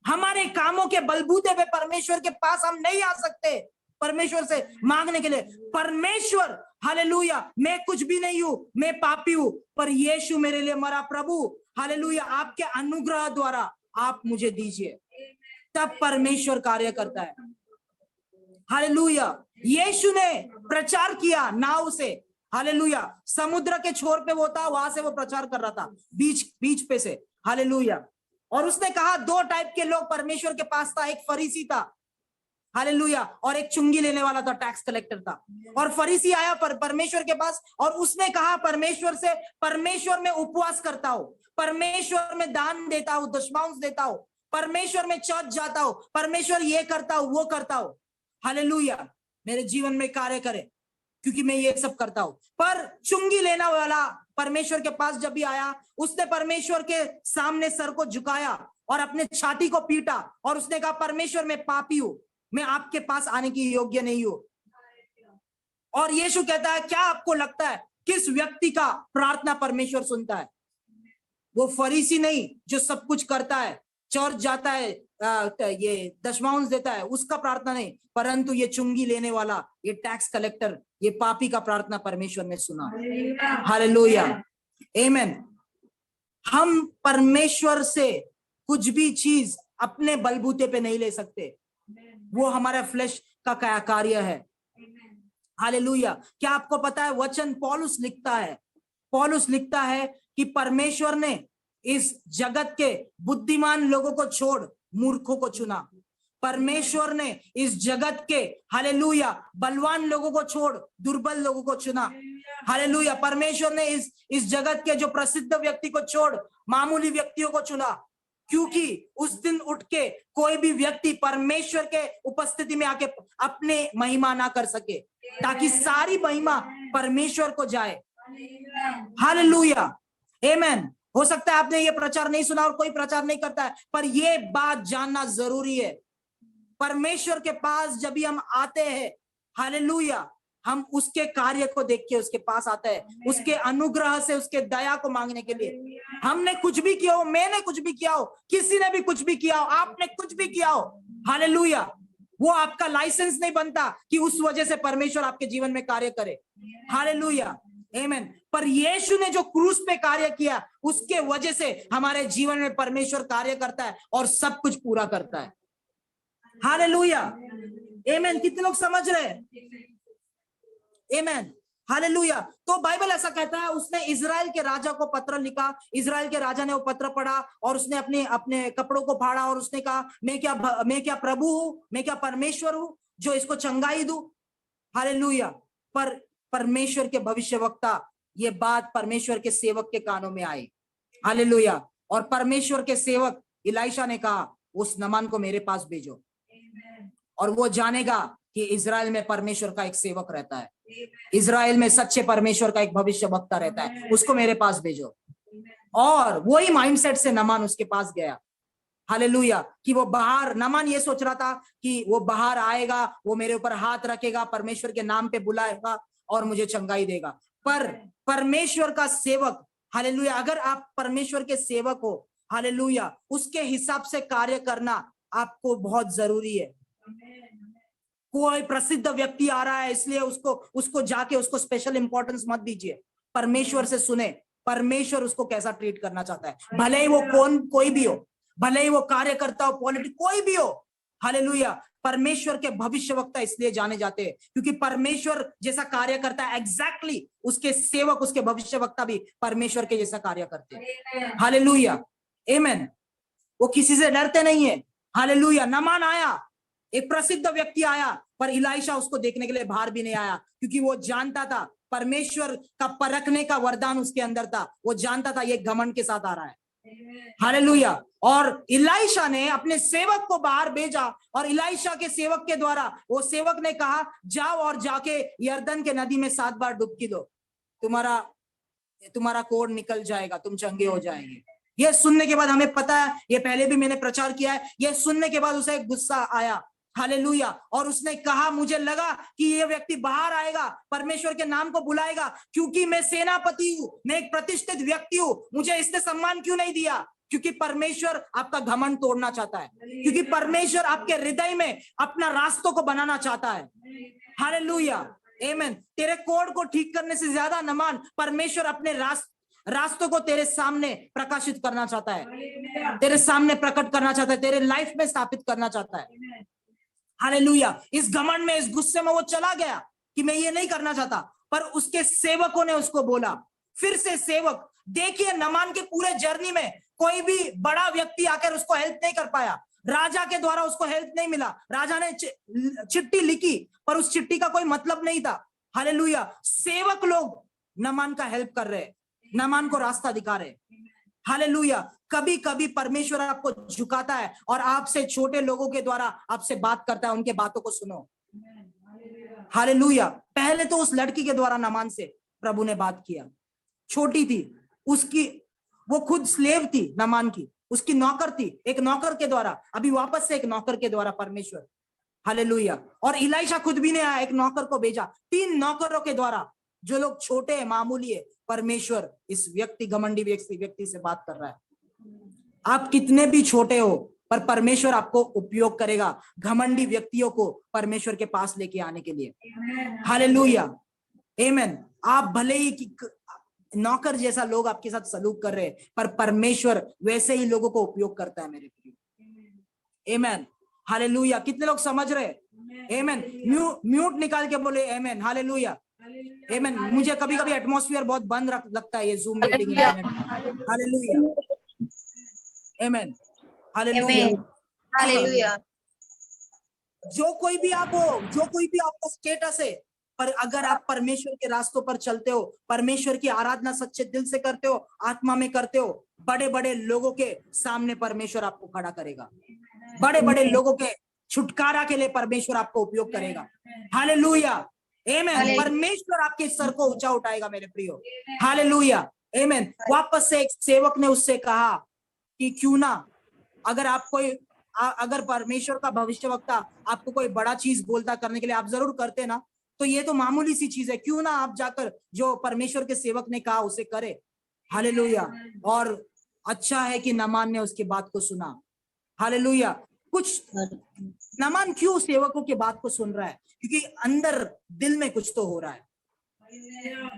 हमारे कामों के बलबूते पे परमेश्वर के पास हम नहीं आ सकते परमेश्वर से मांगने के लिए। परमेश्वर, हालेलुया, मैं कुछ भी नहीं हूं, मैं पापी हूं, पर यीशु मेरे लिए मरा। प्रभु, हालेलुया, आपके अनुग्रह द्वारा, आप मुझे दीजिए, तब परमेश्वर कार्य करता है। हालेलुया। यीशु ने प्रचार किया नाव से, हालेलुया, समुद्र के छोर पे वो था, वहां से वो प्रचार कर रहा था, बीच पे से, हालेलुया। और उसने कहा दो टाइप के लोग परमेश्वर के पास था, एक फरीसी था, हालेलुया, और एक चुंगी लेने वाला था, टैक्स कलेक्टर था। और फरीसी आया परमेश्वर के पास और उसने कहा परमेश्वर से, परमेश्वर में उपवास करता हूं, परमेश्वर में दान देता हूं, दशमांश देता हूं, परमेश्वर में चर्च जाता हूं, परमेश्वर ये करता हूं, वो करता हूं, हालेलुया, मेरे जीवन में कार्य करे क्योंकि मैं ये सब करता हूं। पर चुंगी लेना वाला परमेश्वर के पास जब भी आया, उसने परमेश्वर के सामने सर को झुकाया और अपने छाती को पीटा और उसने कहा परमेश्वर मैं पापी हूं, मैं आपके पास आने की योग्य नहीं हूं। और यीशु कहता है क्या आपको लगता है किस व्यक्ति का प्रार्थना परमेश्वर सुनता है? वो फरीसी नहीं जो सब कुछ करता है, चर्च जाता है, ये दशमांश देता है, उसका प्रार्थना नहीं, परंतु ये चुंगी लेने वाला, ये टैक्स कलेक्टर, ये पापी का प्रार्थना परमेश्वर ने सुना। हालेलुया, आमीन। हम परमेश्वर से कुछ भी चीज अपने बलबूते पे नहीं ले सकते, वो हमारा फ्लेश का कार्य है। हालेलुया। क्या आपको पता है वचन पौलुस लिखता है कि परमेश्वर ने इस जगत के बुद्धिमान लोगों को छोड़ मूर्खों को चुना, परमेश्वर ने इस जगत के, हालेलुया, बलवान लोगों को छोड़ दुर्बल लोगों को चुना, हालेलुया, परमेश्वर ने इस जगत के जो प्रसिद्ध व्यक्ति को छोड़ मामूली व्यक्तियों को चुना, क्योंकि उस दिन उठ के कोई भी व्यक्ति परमेश्वर के उपस्थिति में आके अपने महिमा ना कर सके, ताकि सारी महिमा परमेश्वर को जाए। हालेलुया, आमीन। हो सकता है आपने ये प्रचार नहीं सुना और कोई प्रचार नहीं करता है, पर ये बात जानना जरूरी है। परमेश्वर के पास जब भी हम आते हैं, हालेलुया, हम उसके कार्य को देख के उसके पास आते हैं, उसके अनुग्रह से, उसके दया को मांगने के लिए। हमने कुछ भी किया हो, मैंने कुछ भी किया हो, किसी ने भी कुछ भी किया हो, आपने कुछ भी किया हो, हालेलुया, वो आपका लाइसेंस नहीं बनता कि उस वजह से परमेश्वर आपके जीवन में कार्य करे। हालेलुया, आमीन। पर यीशु ने जो क्रूस पे कार्य किया, उसके वजह से हमारे जीवन में परमेश्वर कार्य करता है और सब कुछ पूरा करता है। हालेलुया, आमीन। कितने लोग समझ रहे हैं? आमीन, हालेलुया। तो बाइबल ऐसा कहता है, उसने इजराइल के राजा को पत्र लिखा, इजराइल के राजा ने वो पत्र पढ़ा और उसने अपने कपड़ों को फाड़ा और उसने कहा मैं क्या प्रभु हूं, मैं क्या परमेश्वर हूं जो इसको चंगाई दूं? हालेलुया। पर परमेश्वर के भविष्यवक्ता, ये बात परमेश्वर के सेवक के कानों में आई, हालेलुया, और परमेश्वर के सेवक इलाइशा ने कहा उस नमान को मेरे पास भेजो और वो जानेगा कि इजराइल में परमेश्वर का एक सेवक रहता है, इजराइल में सच्चे परमेश्वर का एक भविष्यवक्ता रहता है, उसको मेरे पास भेजो। और वही माइंडसेट से नमान उसके पास गया, हालेलुया, कि वो बाहर, नमान ये सोच रहा था कि वो बाहर आएगा, वो मेरे ऊपर हाथ रखेगा, परमेश्वर के नाम पे बुलाएगा और मुझे चंगाई देगा। पर परमेश्वर का सेवक, हालेलुया, अगर आप परमेश्वर के सेवक हो, हालेलुया, उसके हिसाब से कार्य करना आपको बहुत जरूरी है। कोई प्रसिद्ध व्यक्ति आ रहा है इसलिए उसको जाके उसको स्पेशल इंपॉर्टेंस मत दीजिए, परमेश्वर से सुने परमेश्वर उसको कैसा ट्रीट करना चाहता है, भले ही वो कोई भी हो, भले ही वो कार्य करता हो, पॉलिटिक्स कोई भी हो, हालेलुया। परमेश्वर के भविष्यवक्ता इसलिए जाने जाते हैं क्योंकि परमेश्वर जैसा कार्य करता है, एग्जैक्टली उसके सेवक, उसके भविष्यवक्ता भी परमेश्वर के जैसा कार्य करते हैं। हालेलुया, आमीन। वो किसी से डरते नहीं है। हालेलुया। नमान आया, एक प्रसिद्ध व्यक्ति आया, पर इलाइशा उसको देखने के लिए बाहर भी नहीं आया क्योंकि वो जानता था परमेश्वर का परखने का वरदान उसके अंदर था, वो जानता था ये घमंड के साथ आ रहा है। हालेलुया। और इलाइशा ने अपने सेवक को बाहर भेजा और इलाइशा के सेवक के द्वारा वो सेवक ने कहा जाओ और जाके यर्दन के नदी में 7 बार डुबकी दो, तुम्हारा कोढ़ निकल जाएगा, तुम चंगे हो जाएंगे। ये सुनने के बाद हमें पता है, ये पहले भी मैंने प्रचार किया है, ये सुनने के बाद उसे गुस्सा आया, हालेलुया, और उसने कहा मुझे लगा कि ये व्यक्ति बाहर आएगा, परमेश्वर के नाम को बुलाएगा, क्योंकि मैं सेनापति हूं, मैं एक प्रतिष्ठित व्यक्ति हूं, मुझे इसने सम्मान क्यों नहीं दिया? क्योंकि परमेश्वर आपका घमंड तोड़ना चाहता है, क्योंकि परमेश्वर आपके हृदय में अपना रास्तों को बनाना चाहता है। हालेलुया, आमीन। तेरे कोड को ठीक करने से ज्यादा नमान परमेश्वर अपने रास्तों को तेरे सामने प्रकाशित करना चाहता है, तेरे सामने प्रकट करना चाहता है, तेरे लाइफ में स्थापित करना चाहता है। हालेलुया। इस घमंड में, इस गुस्से में वो चला गया कि मैं ये नहीं करना चाहता, पर उसके सेवकों ने उसको बोला, फिर से सेवक, देखिए नामान के पूरे जर्नी में कोई भी बड़ा व्यक्ति आकर उसको हेल्प नहीं कर पाया, राजा के द्वारा उसको हेल्प नहीं मिला। राजा ने चिट्ठी लिखी पर उस चिट्ठी का कोई मतलब नहीं था। हालेलुया। सेवक लोग नामान का हेल्प कर रहे, नामान को रास्ता दिखा रहे। हालेलुया। कभी कभी परमेश्वर आपको झुकाता है और आपसे छोटे लोगों के द्वारा आपसे बात करता है, उनके बातों को सुनो। हालेलुया। पहले तो उस लड़की के द्वारा नामान से प्रभु ने बात किया, छोटी थी, उसकी वो खुद स्लेव थी, नामान की, उसकी नौकर थी, एक नौकर के द्वारा, अभी वापस से एक नौकर के द्वारा परमेश्वर। हालेलुया। और इलाइशा खुद भी नहीं आया, एक नौकर को भेजा, 3 नौकरों के द्वारा, जो लोग छोटे हैं, मामूली है, परमेश्वर इस व्यक्ति, घमंडी व्यक्ति से बात कर रहा है। आप कितने भी छोटे हो, पर परमेश्वर आपको उपयोग करेगा घमंडी व्यक्तियों को परमेश्वर के पास लेके आने के लिए। हालेलुया। आमीन। आप भले ही नौकर जैसा लोग आपके साथ सलूक कर रहे हैं, पर परमेश्वर वैसे ही लोगों को उपयोग करता है मेरे प्रिय। आमीन। हालेलुया। कितने लोग समझ रहे हैं? आमीन। म्यूट निकाल के बोले आमीन। हालेलुया। आमीन। मुझे कभी कभी एटमॉस्फेयर बहुत बंद लगता है ये जूम मीटिंग में। हालेलुया। आमीन। हालेलुया। हालेलुया। जो कोई भी आप हो, जो कोई भी आपका स्टेटस है, पर अगर आप परमेश्वर के रास्तों पर चलते हो, परमेश्वर की आराधना सच्चे दिल से करते हो, आत्मा में करते हो, बड़े बड़े लोगों के सामने परमेश्वर आपको खड़ा करेगा। बड़े बड़े लोगों के छुटकारा के लिए परमेश्वर आपको उपयोग करेगा। हालेलुया। आमीन। परमेश्वर आपके सर को ऊंचा उठाएगा मेरे प्रियो। हालेलुया। आमीन। वापस से एक सेवक ने उससे कहा कि क्यों ना, अगर परमेश्वर का भविष्यवक्ता आपको कोई बड़ा चीज बोलता करने के लिए, आप जरूर करते ना, तो ये तो मामूली सी चीज है, क्यों ना आप जाकर जो परमेश्वर के सेवक ने कहा उसे करे। हालेलुया। और अच्छा है कि नामान ने उसकी बात को सुना। हालेलुया। कुछ नामान क्यों सेवकों की बात को सुन रहा है? क्योंकि अंदर दिल में कुछ तो हो रहा है।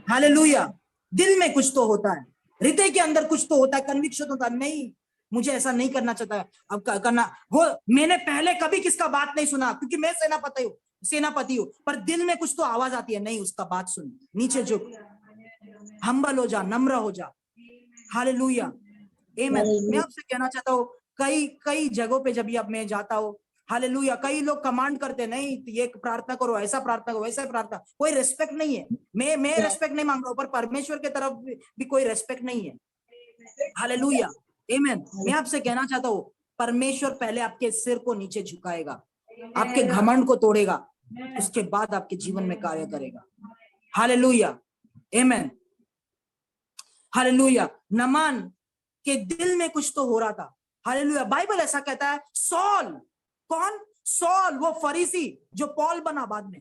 हालेलुया। दिल में कुछ तो होता है, हृदय के अंदर कुछ तो होता है, कन्विक्शन होता है, नहीं मुझे ऐसा नहीं करना चाहता है, अब करना वो, मैंने पहले कभी किसका बात नहीं सुना क्योंकि मैं सेनापति हूँ, पर दिल में कुछ तो आवाज आती है, नहीं उसका बात सुन, नीचे झुक, हम्बल हो जा, नम्र हो जा। हालेलुया। आमीन। मैं आपसे कहना चाहता हूँ, कई जगहों पे जब अब मैं जाता हूँ, हालेलुया, कई लोग कमांड करते, नहीं ये प्रार्थना करो, ऐसा प्रार्थना करो, वैसा प्रार्थना, कोई रेस्पेक्ट नहीं है। मैं रेस्पेक्ट नहीं मांग रहा हूँ, पर परमेश्वर की तरफ भी कोई रेस्पेक्ट नहीं है। हालेलुया। आमीन। मैं आपसे कहना चाहता हूँ, परमेश्वर पहले आपके सिर को नीचे झुकाएगा, आपके घमंड को तोड़ेगा, उसके बाद आपके जीवन में कार्य करेगा। हालेलुया। आमीन। हालेलुया। नामान के दिल में कुछ तो हो रहा था। हालेलुया। बाइबल ऐसा कहता है, सॉल, कौन? सॉल, वो फरीसी जो पॉल बना बाद में।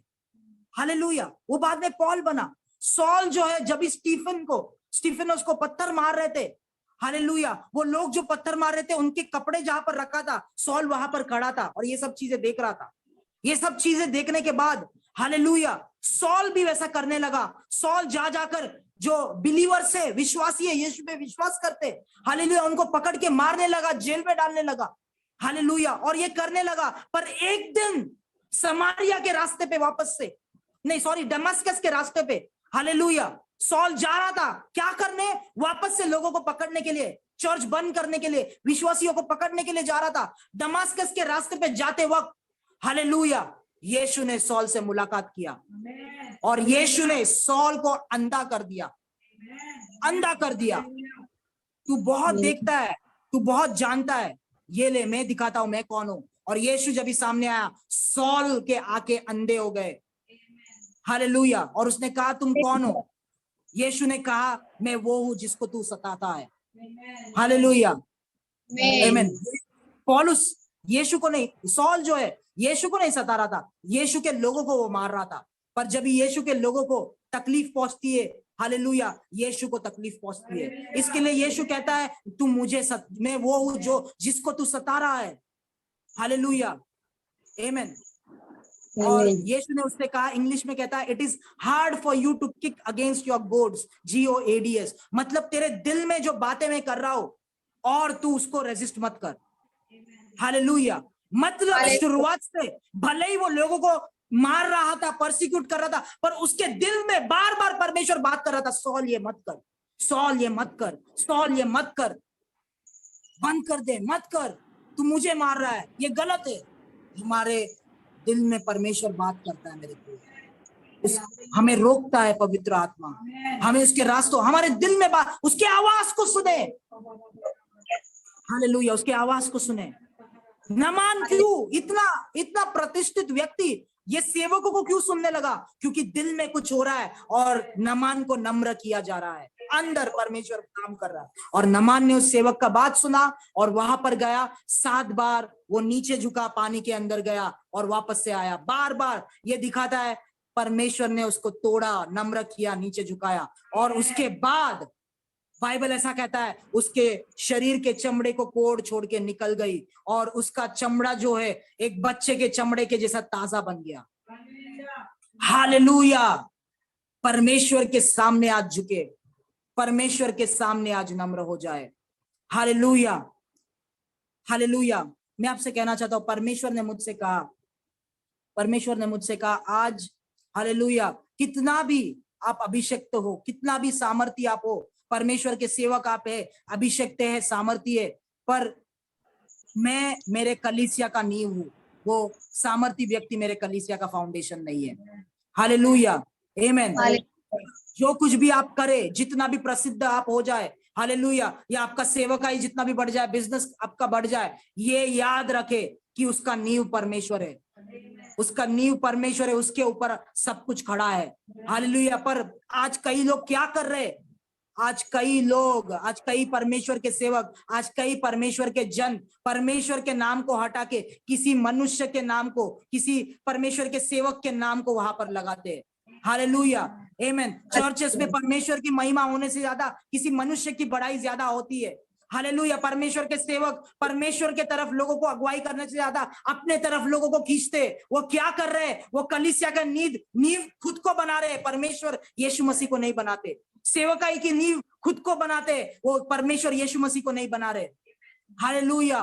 हालेलुया। वो बाद में पॉल बना। सॉल जो है, जब स्टीफन उसको पत्थर मार रहे थे, हालेलुया, वो लोग जो पत्थर मार रहे थे, उनके कपड़े जहां पर रखा था, सॉल वहां पर खड़ा था और ये सब चीजें देख रहा था। ये सब चीजें देखने के बाद, हालेलुया, सॉल भी वैसा करने लगा। सॉल जाकर जो बिलीवर्स है, विश्वासी है, यीशु पे विश्वास करते, हालेलुया, उनको पकड़ के मारने लगा, जेल में डालने लगा। हालेलुया। और ये करने लगा, पर एक दिन समारिया के रास्ते पे दमस्कस के रास्ते पे, हालेलुया, सॉल जा रहा था क्या करने? वापस से लोगों को पकड़ने के लिए, चर्च बंद करने के लिए, विश्वासियों को पकड़ने के लिए जा रहा था। दमस्कस के रास्ते पे जाते वक्त, हालेलुया, यीशु ने सॉल से मुलाकात किया और यीशु ने सॉल को अंधा कर दिया। तू बहुत देखता है, तू बहुत जानता है, ये ले मैं दिखाता हूं मैं कौन हूं। और यीशु जब भी सामने आया, सॉल के आंखें अंधे हो गए। हालेलुया। और उसने कहा, तुम कौन हो? यीशु ने कहा, मैं वो हूं जिसको तू सताता है। हालेलुया। आमीन। पौलुस यीशु को नहीं, सॉल जो है यीशु को नहीं सता रहा था, यीशु के लोगों को वो मार रहा था। पर जब यीशु के लोगों को तकलीफ पहुंचती है, हालेलुया, यीशु को तकलीफ पहुंचती है। इसके लिए यीशु कहता है, तू मैं वो हूं जिसको तू सता रहा है। हालेलुया। आमीन। और यीशु ने उससे कहा, इंग्लिश में कहता है, it is hard for you to kick against your goads, GOADS, मतलब तेरे दिल में जो बातें मैं कर रहा हूं और तू उसको रेजिस्ट मत कर। हालेलुया। मतलब शुरुआत से भले ही वो लोगों को मार रहा था, परसिक्यूट कर रहा था, पर उसके दिल में बार बार परमेश्वर बात कर रहा था, सॉल ये मत कर, सॉल ये मत कर, सॉल ये मत कर, बंद कर दे, मत कर, तू मुझे मार रहा है, ये गलत है। हमारे दिल में परमेश्वर बात करता है मेरे को, हमें रोकता है पवित्र आत्मा, हमें उसके रास्तों, हमारे दिल में बात, उसके आवाज को सुने। हालेलुया, उसके आवाज को सुने। नामान क्यों इतना प्रतिष्ठित व्यक्ति ये सेवकों को क्यों सुनने लगा? क्योंकि दिल में कुछ हो रहा है और नामान को नम्र किया जा रहा है, अंदर परमेश्वर काम कर रहा है। और नामान ने उस सेवक का बात सुना और वहां पर गया, 7 बार वो नीचे झुका, पानी के अंदर गया और वापस से आया। बार बार ये दिखाता है परमेश्वर ने उसको तोड़ा, नम्र किया, नीचे झुकाया, और उसके बाद बाइबल ऐसा कहता है उसके शरीर के चमड़े को कोड़ छोड़ के निकल गई और उसका चमड़ा जो है एक बच्चे के चमड़े के जैसा ताजा बन गया। हालेलुया। परमेश्वर के सामने आज झुके, परमेश्वर के सामने आज नम्र हो जाए। Hallelujah, hallelujah. मैं आपसे कहना चाहता हूं, परमेश्वर ने मुझसे कहा आज, हालेलुया, कितना भी आप अभिषिक्त हो, कितना भी सामर्थी आप हो, परमेश्वर के सेवक आप है, अभिषिक्त है, सामर्थी है, पर मैं मेरे कलीसिया का नींव हूं। वो सामर्थी व्यक्ति मेरे कलीसिया का फाउंडेशन नहीं है। हालेलुया, आमेन। जो कुछ भी आप करे, जितना भी प्रसिद्ध आप हो जाए, हालेलुया, या आपका सेवकाई जितना भी बढ़ जाए, बिजनेस आपका बढ़ जाए, ये याद रखे कि उसका नींव परमेश्वर है, उसका नींव परमेश्वर है, उसके ऊपर सब कुछ खड़ा है। हालेलुया। पर आज कई लोग क्या कर रहे हैं? आज कई परमेश्वर के सेवक, आज कई परमेश्वर के जन परमेश्वर के नाम को हटा के किसी मनुष्य के नाम को, किसी परमेश्वर के सेवक के नाम को वहां पर लगाते हैं। हालेलुया, आमेन। चर्चेस में परमेश्वर की महिमा होने से ज्यादा किसी मनुष्य की बड़ाई ज्यादा होती है। हालेलुया। परमेश्वर के सेवक परमेश्वर के तरफ लोगों को अगुवाई करने से ज्यादा अपने तरफ लोगों को खींचते। वो क्या कर रहे हैं? वो कलीसिया का नींव खुद को बना रहे हैं, परमेश्वर यीशु मसीह को नहीं बनाते। सेवकाई की नींव खुद को बनाते, वो परमेश्वर यीशु मसीह को नहीं बना रहे। हालेलुया,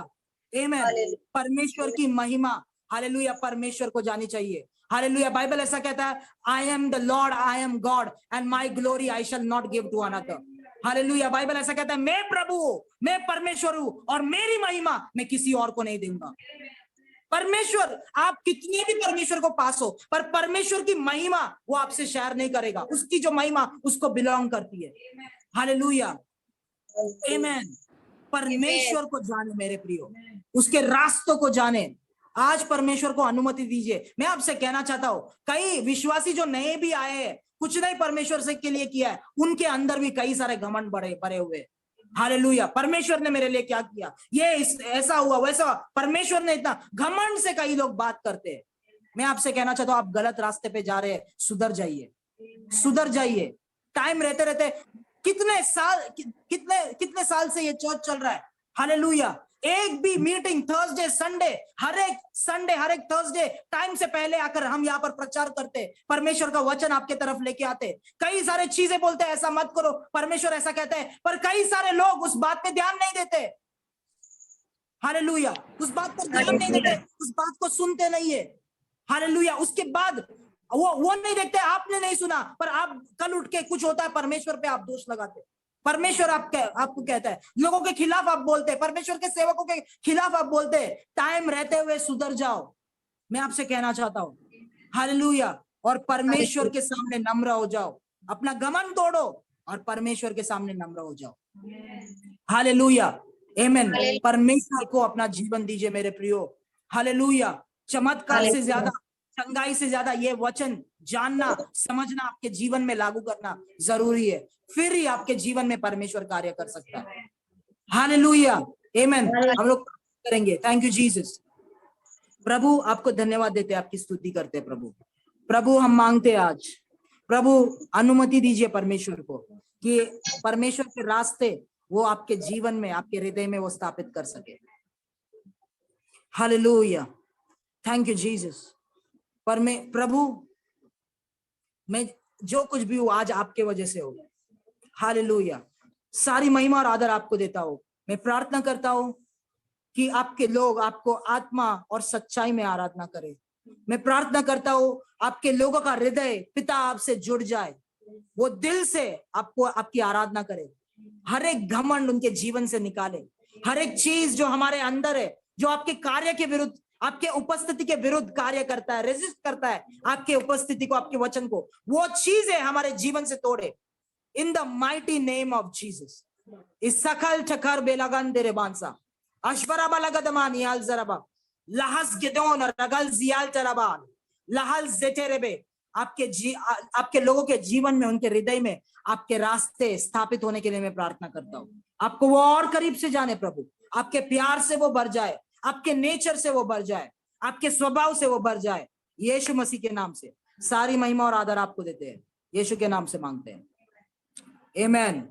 आमेन। परमेश्वर की महिमा, हालेलुया, परमेश्वर को जानी चाहिए। हालेलुया। बाइबल ऐसा कहता है, I am the Lord, I am God, and my glory I shall not give to another. Hallelujah. Bible ऐसा कहता है, मैं प्रभु हूं, मैं परमेश्वर हूं, और मेरी महिमा मैं किसी और को नहीं दूंगा। परमेश्वर, आप कितने भी परमेश्वर को पास हो, पर परमेश्वर की महिमा वो आपसे शेयर नहीं करेगा। उसकी जो महिमा उसको बिलोंग करती है। हालेलुया, आमेन। परमेश्वर को जाने मेरे प्रियो, उसके रास्तों को जाने। आज परमेश्वर को अनुमति दीजिए। मैं आपसे कहना चाहता हूं, कई विश्वासी जो नए भी आए हैं, कुछ नहीं परमेश्वर से के लिए किया है, उनके अंदर भी कई सारे घमंड भरे हुए। हालेलुया। परमेश्वर ने मेरे लिए क्या किया, ये ऐसा हुआ, वैसा हुआ। परमेश्वर ने इतना घमंड से कई लोग बात करते हैं। मैं आपसे कहना चाहता हूं, आप गलत रास्ते पे जा रहे हैं, सुधर जाइए, सुधर जाइए। टाइम रहते रहते कितने साल से ये चर्च चल रहा है। हालेलुया। एक भी मीटिंग थर्सडे संडे, हर एक थर्सडे टाइम से पहले आकर हम यहाँ पर प्रचार करते, परमेश्वर का वचन आपके तरफ लेके आते। कई सारे चीजें बोलते हैं, ऐसा मत करो, परमेश्वर ऐसा कहते हैं, पर कई सारे लोग उस बात पे ध्यान नहीं देते। हालेलुया। उस बात पर ध्यान नहीं देते, उस बात को सुनते नहीं है। हालेलुया। उसके बाद वो नहीं देखते, आपने नहीं सुना, पर आप कल उठ के कुछ होता है, परमेश्वर पे आप दोष लगाते। परमेश्वर आपको कहता है, लोगों के खिलाफ आप बोलते, परमेश्वर के सेवकों के खिलाफ आप बोलते। टाइम रहते हुए सुधर जाओ, मैं आपसे कहना चाहता हूं। हालेलुया। और परमेश्वर के सामने नम्र हो जाओ, अपना घमंड तोड़ो और परमेश्वर के सामने नम्र हो जाओ। हालेलुया, आमेन। परमेश्वर को अपना जीवन दीजिए मेरे प्रियो। हालेलुया। चमत्कार से ज्यादा, चंगाई से ज्यादा ये वचन जानना, समझना, आपके जीवन में लागू करना जरूरी है, फिर ही आपके जीवन में परमेश्वर कार्य कर सकता है। हालेलुया, आमेन। हम लोग करेंगे। Thank you Jesus. प्रभु आपको धन्यवाद देते, आपकी स्तुति करते प्रभु हम मांगते आज, प्रभु अनुमति दीजिए परमेश्वर को कि परमेश्वर के रास्ते वो आपके जीवन में, आपके हृदय में वो स्थापित कर सके। Hallelujah, thank you Jesus. पर मैं प्रभु, मैं जो कुछ भी हूं आज आपके वजह से हो। हालेलुया, सारी महिमा और आदर आपको देता हूं। मैं प्रार्थना करता हूं कि आपके लोग आपको आत्मा और सच्चाई में आराधना करें। मैं प्रार्थना करता हूं आपके लोगों का हृदय पिता आपसे जुड़ जाए, वो दिल से आपको आपकी आराधना करे। हर एक घमंड उनके जीवन से निकाले, हर एक चीज जो हमारे अंदर है, जो आपके कार्य के विरुद्ध, आपके उपस्थिति के विरुद्ध कार्य करता है, रेजिस्ट करता है आपके उपस्थिति को, आपके वचन को, वो चीजें हमारे जीवन से तोड़े in the mighty name of Jesus. इस सकल चकर बेलगन तेरे बांसा अश्वराबा लगदमान याल जराबा लहस गिदोन रगल जियाल चराबान लहल जेटेरेबे। आपके लोगों के जीवन में, उनके हृदय में आपके रास्ते स्थापित होने के लिए मैं प्रार्थना करता हूं। आपको वो और करीब से जाने प्रभु, आपके प्यार से वो भर जाए, आपके नेचर से वो भर जाए, आपके स्वभाव से वो भर जाए। यीशु मसीह के नाम से सारी महिमा और आदर आपको देते हैं, यीशु के नाम से मांगते हैं, आमीन।